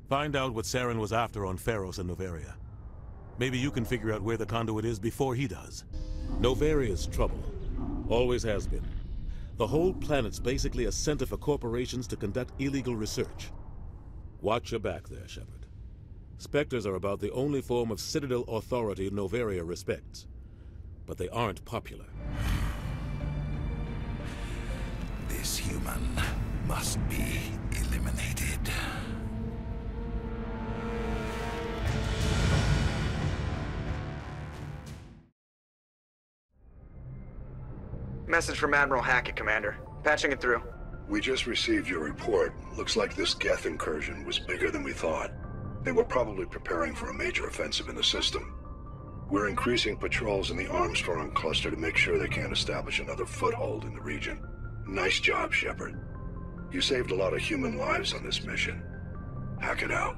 Find out what Saren was after on Pharos and Noveria. Maybe you can figure out where the conduit is before he does. Noveria's trouble. Always has been. The whole planet's basically a center for corporations to conduct illegal research. Watch your back there, Shepard. Spectres are about the only form of Citadel authority Noveria respects. But they aren't popular. This human must be eliminated. Message from Admiral Hackett, Commander. Patching it through. We just received your report. Looks like this Geth incursion was bigger than we thought. They were probably preparing for a major offensive in the system. We're increasing patrols in the Armstrong cluster to make sure they can't establish another foothold in the region. Nice job, Shepard. You saved a lot of human lives on this mission. Hackett out.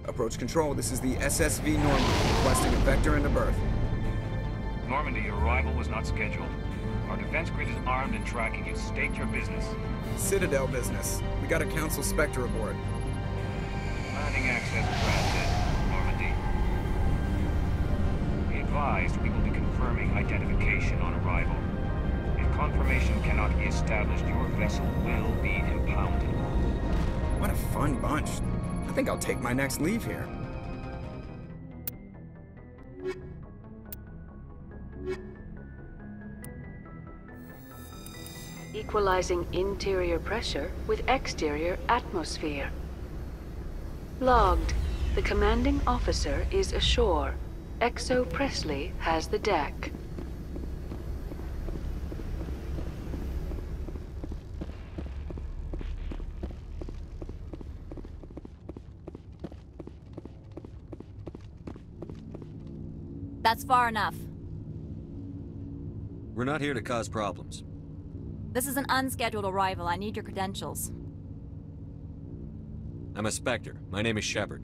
Approach control, this is the SSV Normandy, requesting a vector into berth. Normandy, your arrival was not scheduled. Our defense grid is armed and tracking you. State your business. Citadel business. We got a Council Spectre aboard. Landing access granted, Normandy. Be advised, we will be confirming identification on arrival. If confirmation cannot be established, your vessel will be impounded. What a fun bunch. I think I'll take my next leave here. Equalizing interior pressure with exterior atmosphere. Logged. The commanding officer is ashore. Exo Presley has the deck. That's far enough. We're not here to cause problems. This is an unscheduled arrival. I need your credentials. I'm a Spectre. My name is Shepard.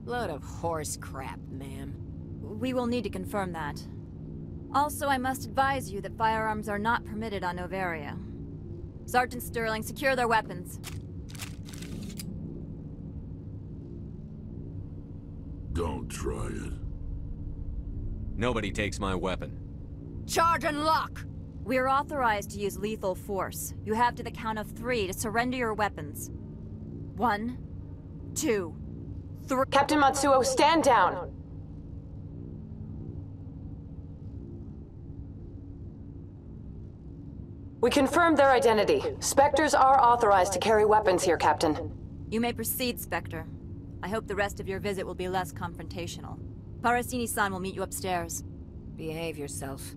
Load of horse crap, ma'am. We will need to confirm that. Also, I must advise you that firearms are not permitted on Noveria. Sergeant Sterling, secure their weapons. Don't try it. Nobody takes my weapon. Charge and lock! We are authorized to use lethal force. You have to the count of 3 to surrender your weapons. 1, 2, 3. Captain Matsuo, stand down! We confirmed their identity. Spectres are authorized to carry weapons here, Captain. You may proceed, Spectre. I hope the rest of your visit will be less confrontational. Parasini-san will meet you upstairs. Behave yourself.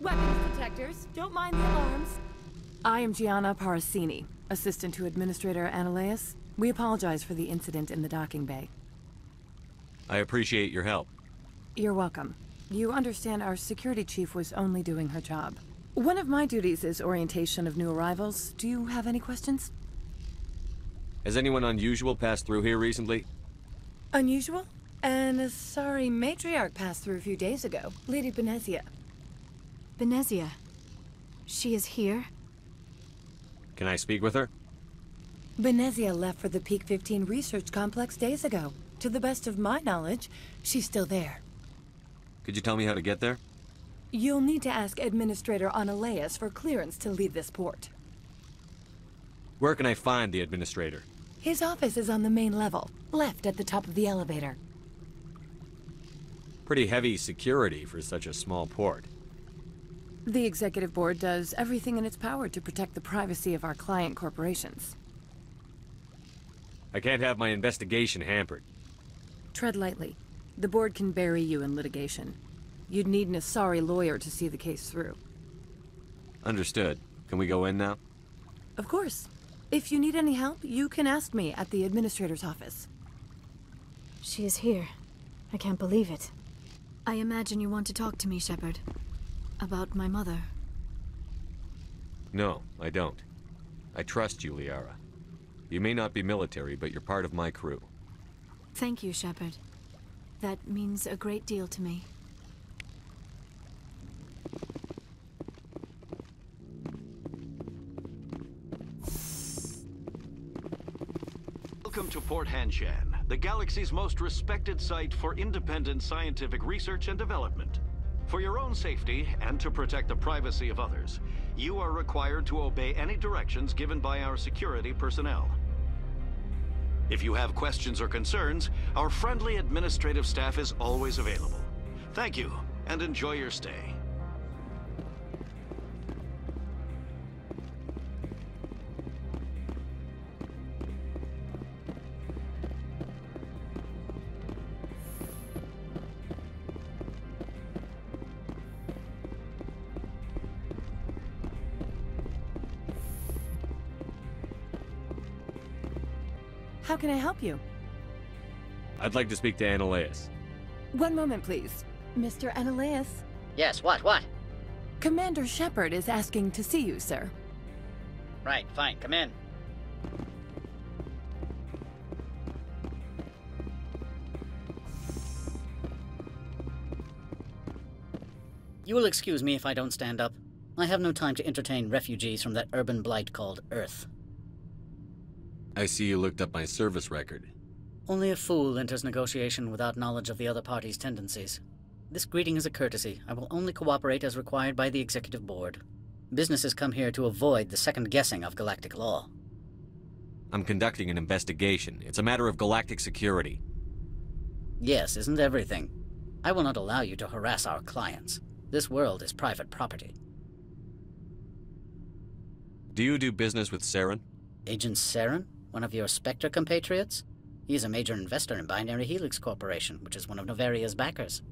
Weapons detectors. Don't mind the alarms. I am Gianna Parasini, assistant to Administrator Ananias. We apologize for the incident in the docking bay. I appreciate your help. You're welcome. You understand our security chief was only doing her job. One of my duties is orientation of new arrivals. Do you have any questions? Has anyone unusual passed through here recently? Unusual? And sorry, Matriarch passed through a few days ago. Lady Benezia. Benezia? She is here? Can I speak with her? Benezia left for the Peak 15 research complex days ago. To the best of my knowledge, she's still there. Could you tell me how to get there? You'll need to ask Administrator Ananias for clearance to leave this port. Where can I find the Administrator? His office is on the main level, left at the top of the elevator. Pretty heavy security for such a small port. The Executive Board does everything in its power to protect the privacy of our client corporations. I can't have my investigation hampered. Tread lightly. The board can bury you in litigation. You'd need an Asari lawyer to see the case through. Understood. Can we go in now? Of course. If you need any help, you can ask me at the administrator's office. She is here. I can't believe it. I imagine you want to talk to me, Shepard. About my mother. No, I don't. I trust you, Liara. You may not be military, but you're part of my crew. Thank you, Shepard. That means a great deal to me. Welcome to Port Hanshan, the galaxy's most respected site for independent scientific research and development. For your own safety, and to protect the privacy of others, you are required to obey any directions given by our security personnel. If you have questions or concerns, our friendly administrative staff is always available. Thank you, and enjoy your stay. How can I help you? I'd like to speak to Analeas. One moment, please. Mr. Analeas? Yes, what? Commander Shepard is asking to see you, sir. Right, fine, come in. You will excuse me if I don't stand up. I have no time to entertain refugees from that urban blight called Earth. I see you looked up my service record. Only a fool enters negotiation without knowledge of the other party's tendencies. This greeting is a courtesy. I will only cooperate as required by the Executive Board. Businesses come here to avoid the second-guessing of galactic law. I'm conducting an investigation. It's a matter of galactic security. Yes, isn't everything? I will not allow you to harass our clients. This world is private property. Do you do business with Saren? Agent Saren? One of your Spectre compatriots? He is a major investor in Binary Helix Corporation, which is one of Noveria's backers.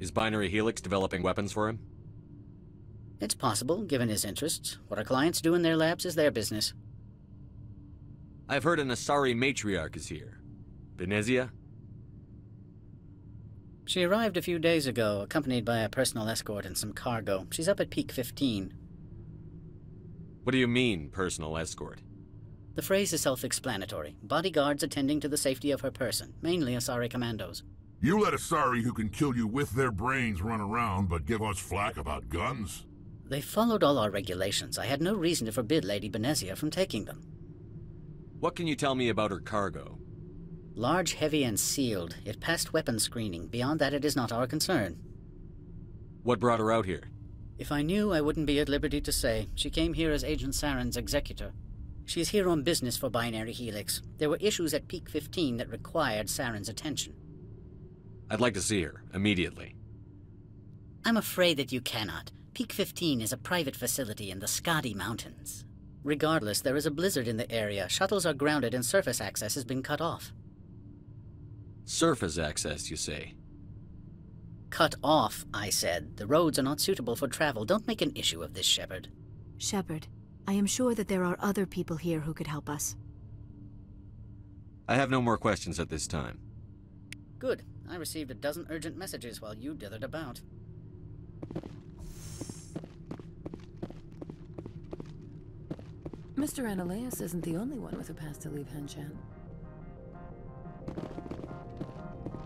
Is Binary Helix developing weapons for him? It's possible, given his interests. What our clients do in their labs is their business. I've heard an Asari Matriarch is here. Benezia? She arrived a few days ago, accompanied by a personal escort and some cargo. She's up at Peak 15. What do you mean, personal escort? The phrase is self-explanatory. Bodyguards attending to the safety of her person, mainly Asari commandos. You let Asari who can kill you with their brains run around, but give us flack about guns? They followed all our regulations. I had no reason to forbid Lady Benezia from taking them. What can you tell me about her cargo? Large, heavy, and sealed. It passed weapons screening. Beyond that, it is not our concern. What brought her out here? If I knew, I wouldn't be at liberty to say. She came here as Agent Saren's executor. She's here on business for Binary Helix. There were issues at Peak 15 that required Saren's attention. I'd like to see her, immediately. I'm afraid that you cannot. Peak 15 is a private facility in the Skadi Mountains. Regardless, there is a blizzard in the area. Shuttles are grounded and surface access has been cut off. Surface access, you say? Cut off, I said. The roads are not suitable for travel. Don't make an issue of this, Shepard. Shepard, I am sure that there are other people here who could help us. I have no more questions at this time. Good. I received a dozen urgent messages while you dithered about. Mr. Analeas isn't the only one with a pass to leave Hanshan.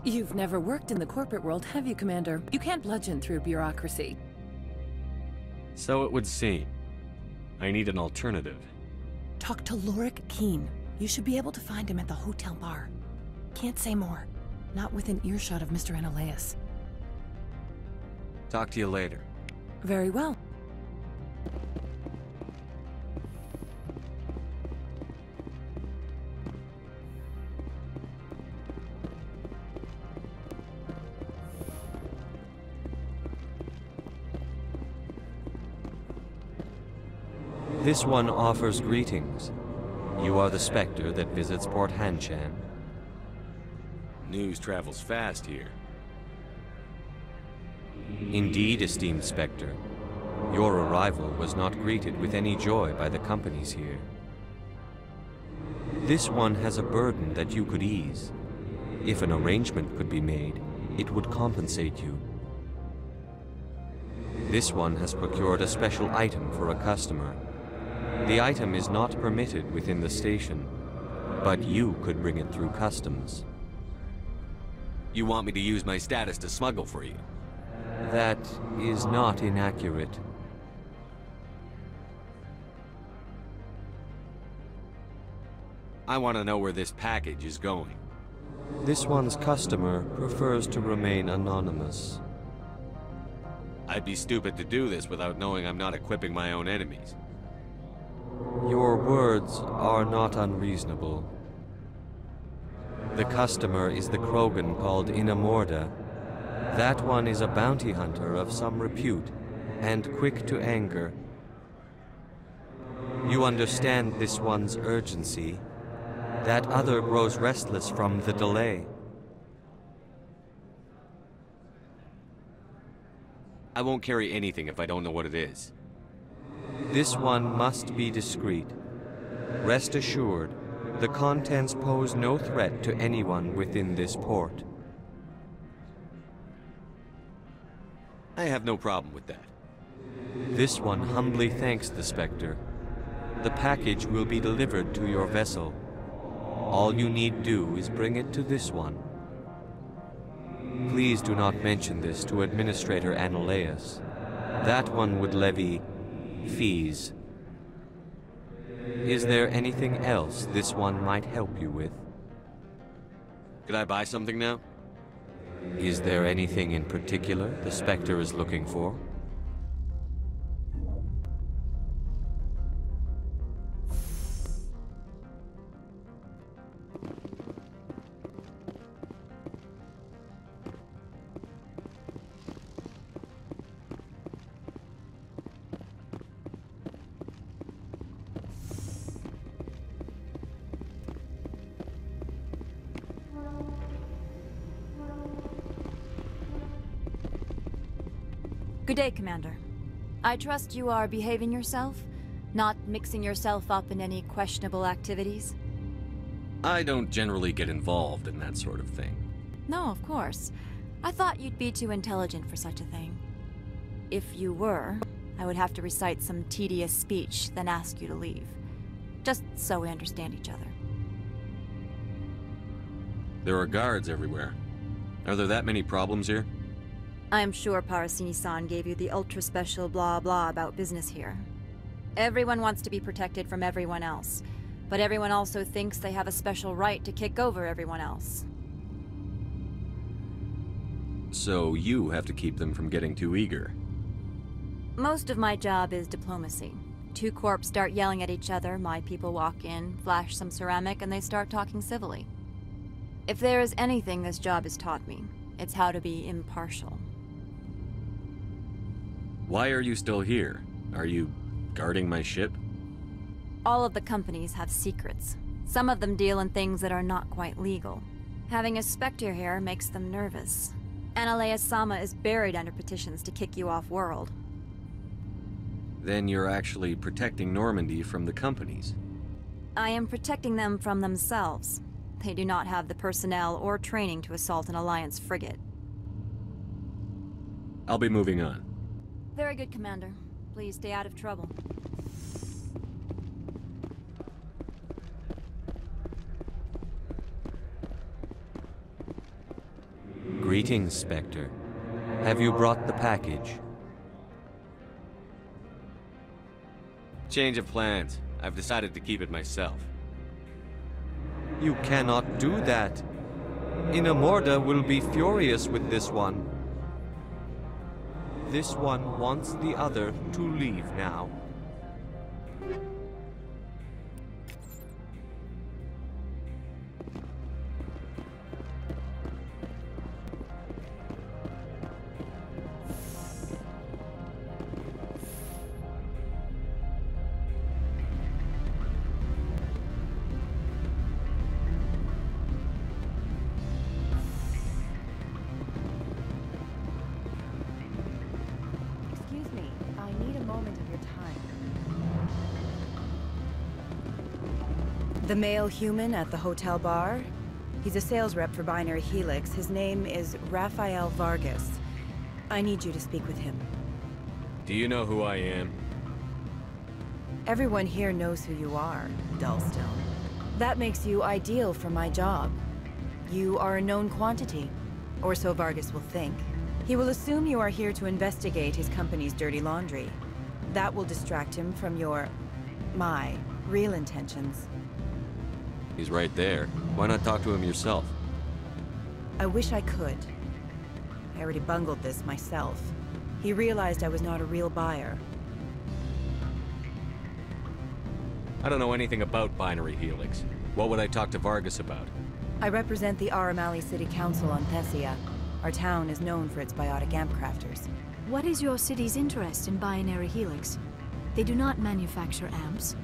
You've never worked in the corporate world, have you, Commander? You can't bludgeon through bureaucracy. So it would seem. I need an alternative. Talk to Lorik Keen. You should be able to find him at the hotel bar. Can't say more. Not within earshot of Mr. Analeas. Talk to you later. Very well. This one offers greetings. You are the Spectre that visits Port Hanshan. News travels fast here. Indeed, esteemed Spectre. Your arrival was not greeted with any joy by the companies here. This one has a burden that you could ease. If an arrangement could be made, it would compensate you. This one has procured a special item for a customer. The item is not permitted within the station, but you could bring it through customs. You want me to use my status to smuggle for you? That is not inaccurate. I want to know where this package is going. This one's customer prefers to remain anonymous. I'd be stupid to do this without knowing I'm not equipping my own enemies. Your words are not unreasonable. The customer is the Krogan called Inamorda. That one is a bounty hunter of some repute, and quick to anger. You understand this one's urgency. That other grows restless from the delay. I won't carry anything if I don't know what it is. This one must be discreet. Rest assured, the contents pose no threat to anyone within this port. I have no problem with that. This one humbly thanks the Spectre. The package will be delivered to your vessel. All you need do is bring it to this one. Please do not mention this to Administrator Analaeus. That one would levy fees. Is there anything else this one might help you with? Could I buy something now? Is there anything in particular the Spectre is looking for? Good day, Commander. I trust you are behaving yourself, not mixing yourself up in any questionable activities? I don't generally get involved in that sort of thing. No, of course. I thought you'd be too intelligent for such a thing. If you were, I would have to recite some tedious speech, then ask you to leave. Just so we understand each other. There are guards everywhere. Are there that many problems here? I am sure Parasini-san gave you the ultra-special blah-blah about business here. Everyone wants to be protected from everyone else, but everyone also thinks they have a special right to kick over everyone else. So you have to keep them from getting too eager. Most of my job is diplomacy. Two corps start yelling at each other, my people walk in, flash some ceramic, and they start talking civilly. If there is anything this job has taught me, it's how to be impartial. Why are you still here? Are you guarding my ship? All of the companies have secrets. Some of them deal in things that are not quite legal. Having a Spectre here makes them nervous. Analaeus-sama is buried under petitions to kick you off-world. Then you're actually protecting Normandy from the companies. I am protecting them from themselves. They do not have the personnel or training to assault an Alliance frigate. I'll be moving on. Very good, Commander. Please stay out of trouble. Greetings, Spectre. Have you brought the package? Change of plans. I've decided to keep it myself. You cannot do that. Inamorda will be furious with this one. This one wants the other to leave now. The male human at the hotel bar? He's a sales rep for Binary Helix. His name is Rafael Vargas. I need you to speak with him. Do you know who I am? Everyone here knows who you are, Dullstone. That makes you ideal for my job. You are a known quantity, or so Vargas will think. He will assume you are here to investigate his company's dirty laundry. That will distract him from my real intentions. He's right there. Why not talk to him yourself? I wish I could. I already bungled this myself. He realized I was not a real buyer. I don't know anything about Binary Helix. What would I talk to Vargas about? I represent the Aramali City Council on Thessia. Our town is known for its biotic amp crafters. What is your city's interest in Binary Helix? They do not manufacture amps.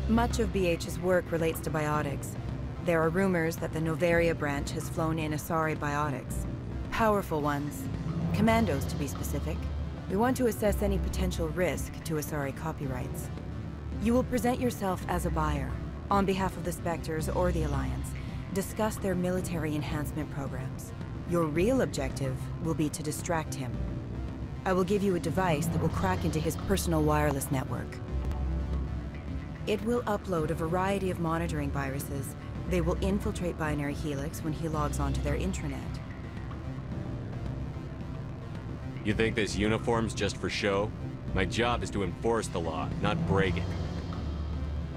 Much of BH's work relates to biotics. There are rumors that the Noveria branch has flown in Asari biotics. Powerful ones. Commandos, to be specific. We want to assess any potential risk to Asari copyrights. You will present yourself as a buyer, on behalf of the Spectres or the Alliance. Discuss their military enhancement programs. Your real objective will be to distract him. I will give you a device that will crack into his personal wireless network. It will upload a variety of monitoring viruses. They will infiltrate Binary Helix when he logs onto their intranet. You think this uniform's just for show? My job is to enforce the law, not break it.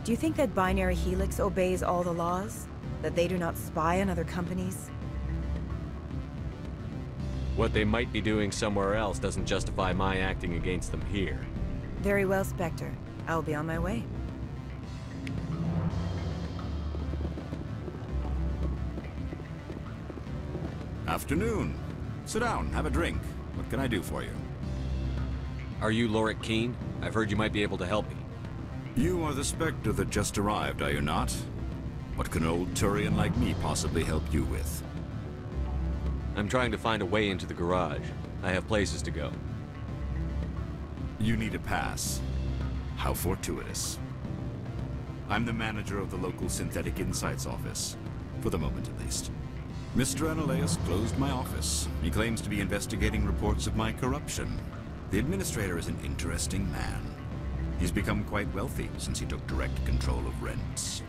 Do you think that Binary Helix obeys all the laws? That they do not spy on other companies? What they might be doing somewhere else doesn't justify my acting against them here. Very well, Spectre. I'll be on my way. Afternoon. Sit down, have a drink. What can I do for you? Are you Lorik Keen? I've heard you might be able to help me. You are the Spectre that just arrived, are you not? What can an old Turian like me possibly help you with? I'm trying to find a way into the garage. I have places to go. You need a pass. How fortuitous. I'm the manager of the local Synthetic Insights office. For the moment, at least. Mr. Analeus closed my office. He claims to be investigating reports of my corruption. The administrator is an interesting man. He's become quite wealthy since he took direct control of rents.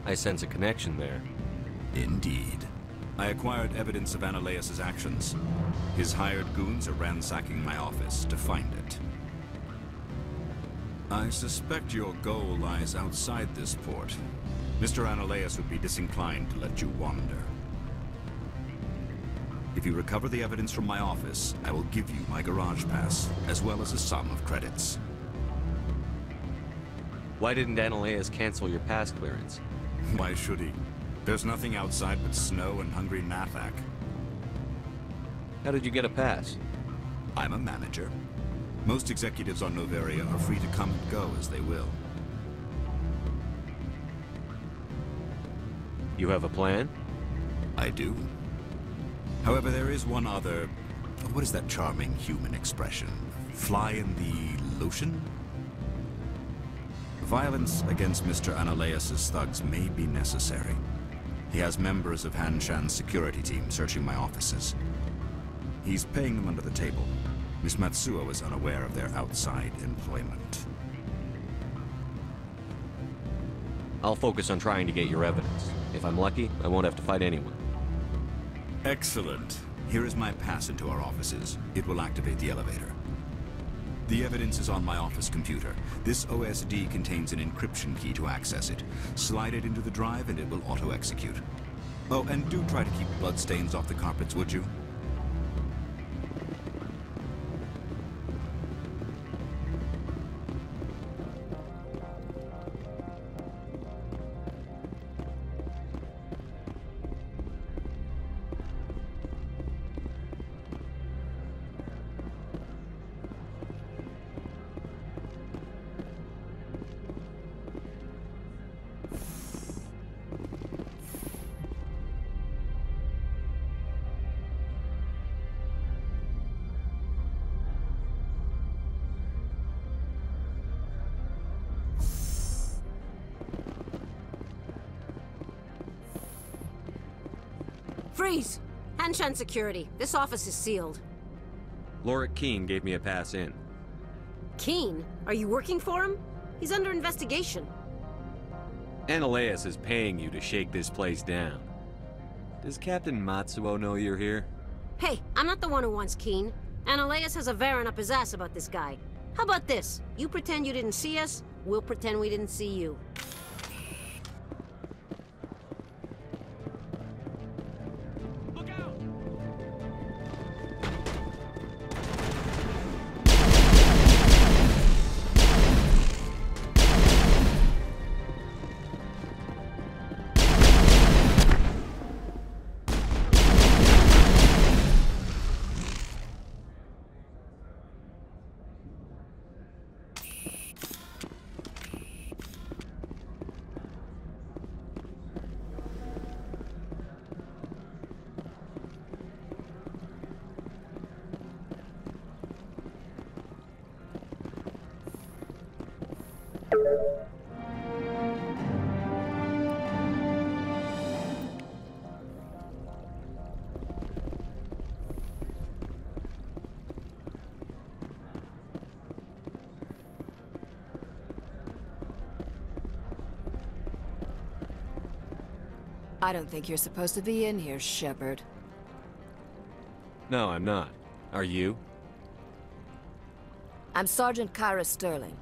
I sense a connection there. Indeed. I acquired evidence of Analeus' actions. His hired goons are ransacking my office to find it. I suspect your goal lies outside this port. Mr. Analeus would be disinclined to let you wander. If you recover the evidence from my office, I will give you my garage pass, as well as a sum of credits. Why didn't Analeus cancel your pass clearance? Why should he? There's nothing outside but snow and hungry Nathak. How did you get a pass? I'm a manager. Most executives on Noveria are free to come and go as they will. You have a plan? I do. However, there is one other... What is that charming human expression? Fly in the lotion? Violence against Mr. Analeus' thugs may be necessary. He has members of Hanshan's security team searching my offices. He's paying them under the table. Miss Matsuo is unaware of their outside employment. I'll focus on trying to get your evidence. If I'm lucky, I won't have to fight anyone. Excellent. Here is my pass into our offices. It will activate the elevator. The evidence is on my office computer. This OSD contains an encryption key to access it. Slide it into the drive and it will auto-execute. Oh, and do try to keep bloodstains off the carpets, would you? Freeze! Hanshan security. This office is sealed. Lorik Keen gave me a pass in. Keen? Are you working for him? He's under investigation. Analeus is paying you to shake this place down. Does Captain Matsuo know you're here? Hey, I'm not the one who wants Keen. Analeus has a Varen up his ass about this guy. How about this? You pretend you didn't see us, we'll pretend we didn't see you. I don't think you're supposed to be in here, Shepard. No, I'm not. Are you? I'm Sergeant Kyra Sterling,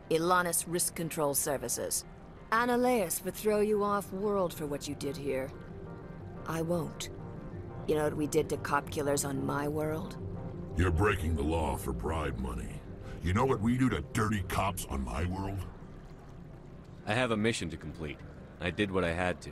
Ilanis Risk Control Services. Analeus would throw you off-world for what you did here. I won't. You know what we did to cop killers on my world? You're breaking the law for bribe money. You know what we do to dirty cops on my world? I have a mission to complete. I did what I had to.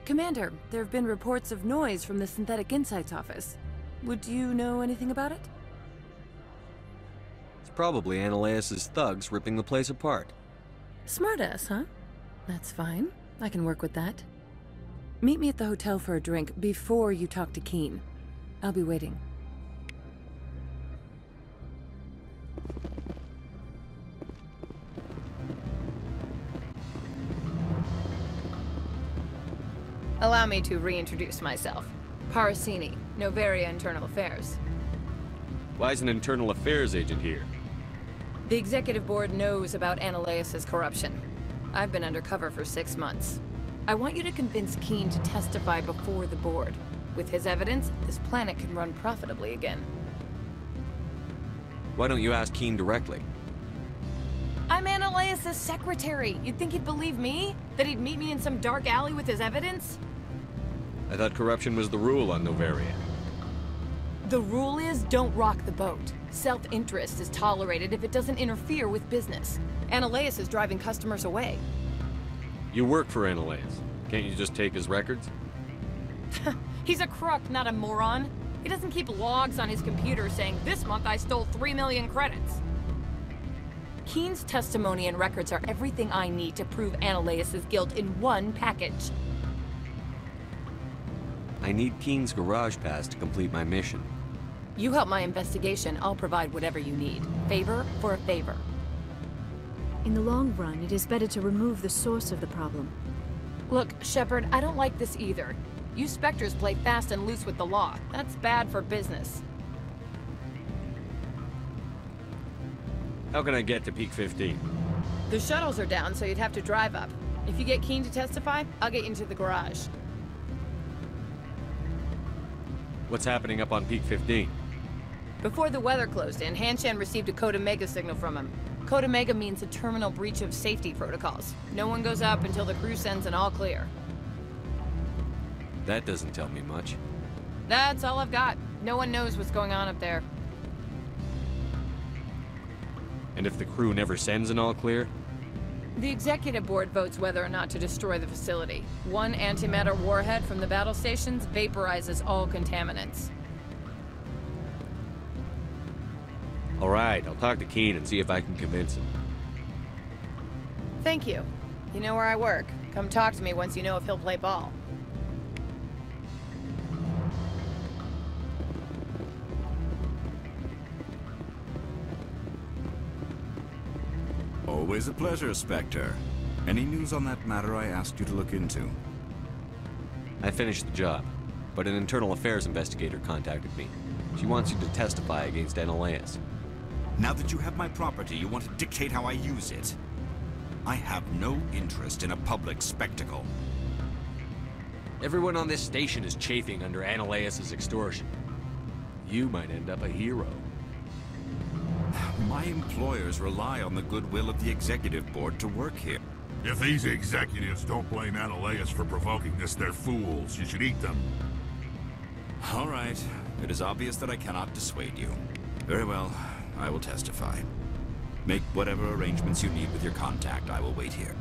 Commander, there have been reports of noise from the Synthetic Insights office. Would you know anything about it? It's probably Analeus' thugs ripping the place apart. Smartass, huh? That's fine. I can work with that. Meet me at the hotel for a drink before you talk to Keen. I'll be waiting. Allow me to reintroduce myself. Parasini, Noveria Internal Affairs. Why is an internal affairs agent here? The executive board knows about Analeus' corruption. I've been undercover for 6 months. I want you to convince Keen to testify before the board. With his evidence, this planet can run profitably again. Why don't you ask Keen directly? I'm Analeus' secretary. You'd think he'd believe me? That he'd meet me in some dark alley with his evidence? I thought corruption was the rule on Noveria. The rule is, don't rock the boat. Self-interest is tolerated if it doesn't interfere with business. Analeus is driving customers away. You work for Analeus. Can't you just take his records? He's a crook, not a moron. He doesn't keep logs on his computer saying, this month I stole 3 million credits. Keen's testimony and records are everything I need to prove Analeus' guilt in one package. I need Keen's garage pass to complete my mission. You help my investigation, I'll provide whatever you need. Favor for a favor. In the long run, it is better to remove the source of the problem. Look, Shepard, I don't like this either. You Spectres play fast and loose with the law. That's bad for business. How can I get to Peak 15? The shuttles are down, so you'd have to drive up. If you get Keen to testify, I'll get you into the garage. What's happening up on Peak 15? Before the weather closed in, Hanshan received a Code Omega signal from him. Code Omega means a terminal breach of safety protocols. No one goes up until the crew sends an all clear. That doesn't tell me much. That's all I've got. No one knows what's going on up there. And if the crew never sends an all clear? The executive board votes whether or not to destroy the facility. One antimatter warhead from the battle stations vaporizes all contaminants. All right, I'll talk to Keen and see if I can convince him. Thank you. You know where I work. Come talk to me once you know if he'll play ball. Always a pleasure, Spectre. Any news on that matter I asked you to look into? I finished the job, but an internal affairs investigator contacted me. She wants you to testify against Analeus. Now that you have my property, you want to dictate how I use it. I have no interest in a public spectacle. Everyone on this station is chafing under Analeus' extortion. You might end up a hero. My employers rely on the goodwill of the executive board to work here. If these executives don't blame Analeus for provoking this, they're fools. You should eat them. All right. It is obvious that I cannot dissuade you. Very well. I will testify. Make whatever arrangements you need with your contact. I will wait here.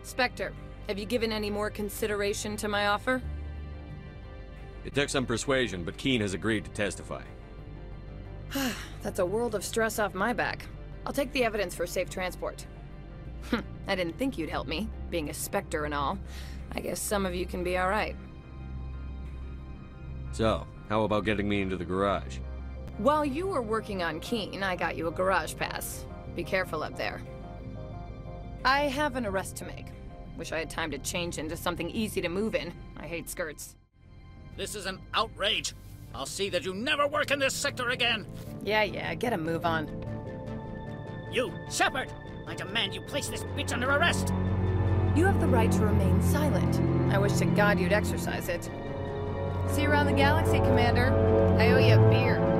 Spectre, have you given any more consideration to my offer? It took some persuasion, but Keen has agreed to testify. That's a world of stress off my back. I'll take the evidence for safe transport. I didn't think you'd help me, being a Spectre and all. I guess some of you can be alright. So, how about getting me into the garage? While you were working on Keen, I got you a garage pass. Be careful up there. I have an arrest to make. Wish I had time to change into something easy to move in. I hate skirts. This is an outrage. I'll see that you never work in this sector again. Yeah, get a move on. You, Shepard! I demand you place this bitch under arrest! You have the right to remain silent. I wish to God you'd exercise it. See you around the galaxy, Commander. I owe you a beer.